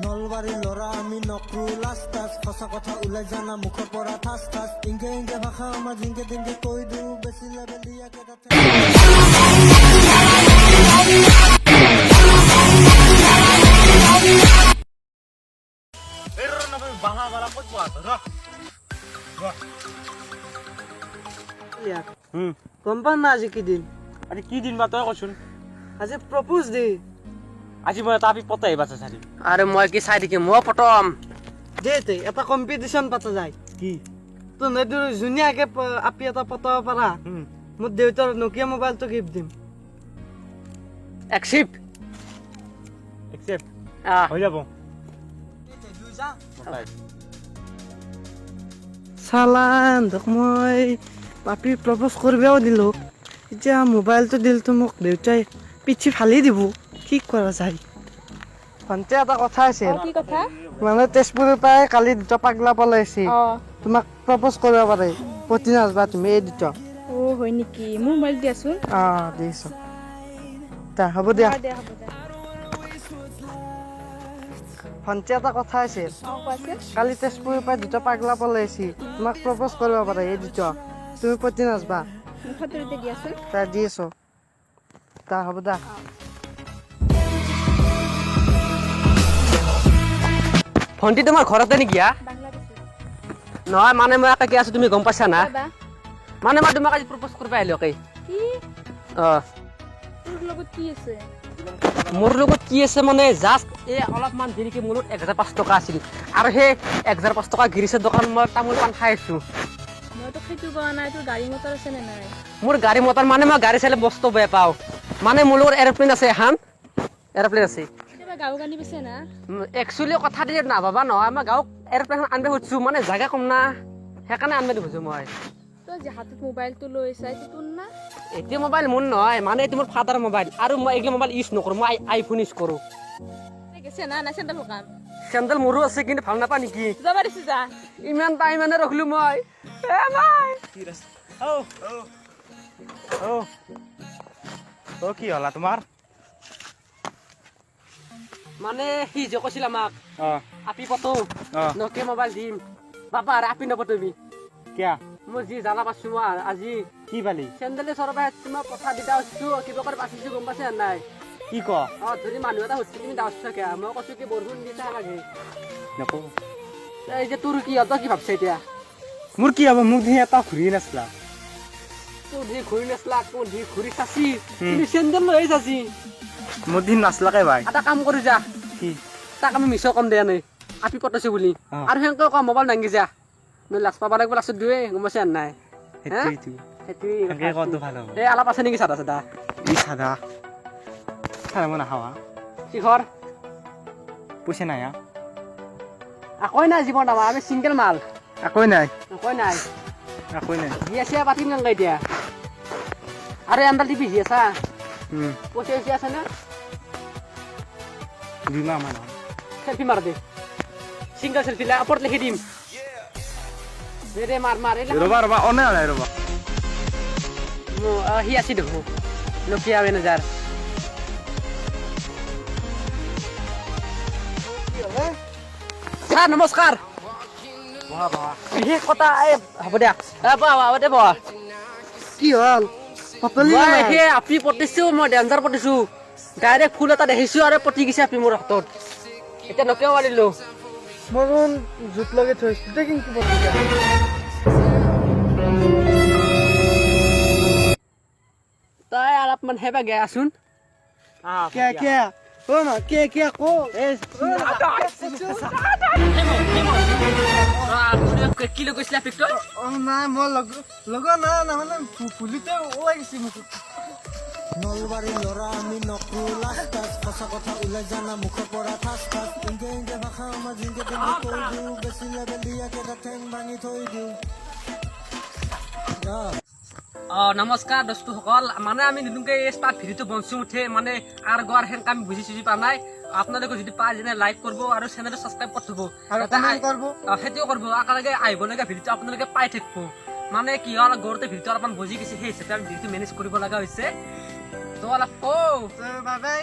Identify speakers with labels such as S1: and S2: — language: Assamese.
S1: নলবাৰী ল'ৰা আমি নকৰো লাষ্ট টাচ সঁচা কথা ওলাই জানা মুখৰ পৰা ঠাচ ঠাচ ইংগে ইংগে ভাষা আমাৰ জিংগে দিংগে কৈ দিওঁ বেছি লেভেল দিয়াকে তাতে
S2: গম পাম না আজি কি দিন
S3: আজি কি দিন বা তই কচোন
S2: আজি প্ৰপ'জ দে
S3: আজি মই এটা আপি পতাই বাচ্চা চাৰি
S2: আরে মই কি চাই দেখি মই পটম দে তে এটা কম্পিটিশন পাতা যায়
S3: কি
S2: তো নেদুৰ জুনিয়াকে আপি এটা পতাব পাৰা মোৰ দেউতাৰ নকিয়া মোবাইলটো গিফ্ট দিম
S3: একসেপ্ট হৈ যাব
S2: চালান ধক মই পাপি প্ৰপ'জ কৰিবও দিলোঁ এতিয়া মোবাইলটো দিলতো মোক দেউতাই পিঠি ফালি দিব কি কৰা যায় ভণ্টি এটা কথা আছে
S4: কি কথা
S2: মানে তেজপুৰৰ পৰাই কালি দুটা পাগলা পলাইছে তোমাক প্ৰপ'জ কৰিব পাৰে প্ৰতি নাচবা তুমি এই দুটা
S4: ও হয় নেকি মোৰ মোবাইল দিয়াচোন
S2: দিছো তা হ'ব দিয়া
S4: দে হ'ব দে
S2: ভণ্টি এটা কথা আছে
S4: কোৱাচোন
S2: কালি তেজপুৰৰ পৰাই দুটা পাগলা পলাইছে তোমাক প্ৰপ'জ কৰিব পাৰে এই দুটা তুমি প্ৰতি নাচবা
S4: মুখতে দিয়াচোন
S2: তা দি আছো তা হ'ব দা
S5: ভণ্টি তোমাৰ ঘৰতে নেকি
S4: বাংলাদেশত
S5: নহয় মানে মই একে আছো তুমি গম পাইছা না
S4: বাবা
S5: মানে মই তোমাক আজি প্ৰপ'জ কৰিব আহিলো একে
S4: কি
S5: অঁ
S4: তোৰ লগত কি আছে
S5: মোৰ লগত কি আছে মানে জাষ্ট এই অলপমান দেৰিকে মোৰ লগত 1005 টকা আছিল আৰু সেই 1005 টকা গিৰিচৰ দোকান মই তামোল পাণ খাই আছো
S4: মইতো সেইটো পোৱা নাই তোৰ গাড়ী মটৰ আছে নে নাই
S5: মোৰ গাড়ী মটৰ মানে মই গাড়ী চালে বস্তু বেয়া পাওঁ মানে মোৰ লগত এৰোপ্লেন আছে এখন এৰোপ্লেন আছে
S4: কেতিয়াবা গাঁও গানি পিছে না
S5: একচুৱেলি কথা দি নাভাবা নহয় মই গাঁৱত এৰোপ্লেন আনিব খুজিছোঁ মানে জাগা কম না সেইকাৰণে আনিব খুজিছোঁ মই
S4: তই যে হাতত মোবাইলটো লৈ চাই তোৰ না
S5: এইটো মোবাইল মোৰ নহয় মানে এইটো মোৰ ফাদাৰ মোবাইল আৰু মই এইগিলা মোবাইল ইউজ নকৰোঁ মই আইফোন ইউজ কৰোঁ
S4: গেছে না না চেণ্ডেল শুকান
S5: চেণ্ডেল মোৰো আছে কিন্তু ভাল নাপা নেকি
S4: যাবা দিছো যা
S5: ইমান টাইমানে ৰখিলোঁ মই
S3: কি হলা তোমাৰ
S5: মানে সি যে কৈছিল আমাক আপি পতো
S3: অ
S5: নকিয়া মোবাইল দিম বাবা আৰু আপি নপতবি
S3: কিয়া
S5: মই যি জ্বালা পাইছোঁ মই আজি
S3: কি পালি
S5: চেণ্ডেলে চৰবা মই কথা দিতা হৈছোঁ কিবা কৰি বাচিছোঁ গম পাইছে নাই
S3: কি ক
S5: ধৰি মানুহ এটা হৈছিল তুমি ডাউছ থাকে মই কৈছোঁ কি বৰষুণ দিছা লাগে
S3: নকওঁ
S5: এই যে তোৰ কি তই কি ভাবছে এতিয়া
S3: মোৰ কি হ'ব মোক দেখি এটা ঘূৰি নাছিলা
S5: তোৰ দি ঘূৰি নাছিলা তোৰ দি ঘূৰি চাচি তুমি চেণ্ডেল লৈ চাচি
S3: মোৰ দিন নাচলাকে ভাই
S5: এটা কাম কৰি যা
S3: কি
S5: তাক আমি মিছৰ কম দিয়া নাই আপি পতাইছোঁ বুলি আৰু সেনেকৈ কম মোবাইল দাঙি যা মই লাজ পাব লাগিব লাষ্টত দুয়ে গম পাইছে নাই
S3: সেনেকে কওঁতো ভাল হ'ব
S5: এই অলপ আছে নেকি চাদা চাদা
S3: ই চাদা চাদা মই নাখাৱা
S5: শিখৰ
S3: পইচা নাই
S5: আকৈ নাই জীৱন আমাৰ আমি চিংগল মাল
S3: একোৱেই নাই
S5: আকৈ নাই
S3: একোৱেই নাই
S5: বিয়া চিয়া পাতিম নালাগে এতিয়া আৰু এণ্ডাল টিপি জি আছা পইচা চইচা আছে না
S3: 2 মাহ মান
S5: চেল্ফি মাৰ দে চিংগল চেল্ফি ওপৰত লিখি দিম দে মাৰ মাৰ
S3: ৰবা ৰবা অনে নাই ৰবা
S5: সি আছে দেখো নকিয়া মেনেজাৰ ছাৰ নমস্কাৰ বিশেষ কথা হ'ব দিয়া হ'ব দে
S2: কি হ'ল
S5: মই সেই আপি পতিছোঁ মই ডেঞ্জাৰ পতিছোঁ ডাইৰেক্ট ফুল এটা দেখিছোঁ আৰু পতি গৈছে আপি মোৰ হাতত এতিয়া নকিয়াও মাৰিলোঁ
S2: মই জোত লগাই থৈছোঁ দে কিন্তু
S5: তই অলপমান সেইবা গেয়াচোন
S2: কিয় কিয় কো
S5: কি লৈ গৈছিলে পিকটো
S2: নাই মই লগা নাই মানে ফুলিতে ওলাই গৈছে মোক
S1: নলবাৰী ল'ৰা আমি নকৰো লাষ্ট টাচ সঁচা কথা ওলাই জানা মুখৰ পৰা ঠাচ ঠাচ ইংগে ইংগে ভাষা আমাৰ জিংগে দিংগে কৈ দিওঁ বেছি লেভেল দিয়াকে ঠেং ভাঙি থৈ দিওঁ
S5: নমস্কাৰ দোস্তসকল মানে আমি নতুনকৈ এই ষ্টাৰ্ট ভিডিঅ'টো বনছোঁ উঠে মানে আৰু গোৱাৰ সেনেকৈ আমি বুজি চুজি পোৱা নাই আপোনালোকে যদি পায় যেনে লাইক কৰিব আৰু চেনেলটো ছাবস্ক্ৰাইব কৰি থ'ব সেইটোও কৰিব একেলগে আহিবলগীয়া ভিডিঅ'টো আপোনালোকে পাই থাকিব মানে কি হ'ল ঘৰতে ভিডিঅ'টো অলপমান বুজি গৈছে সেই হিচাপে আমি ভিডিঅ'টো মেনেজ কৰিব লগা হৈছে তো অলপ
S2: বাই বাই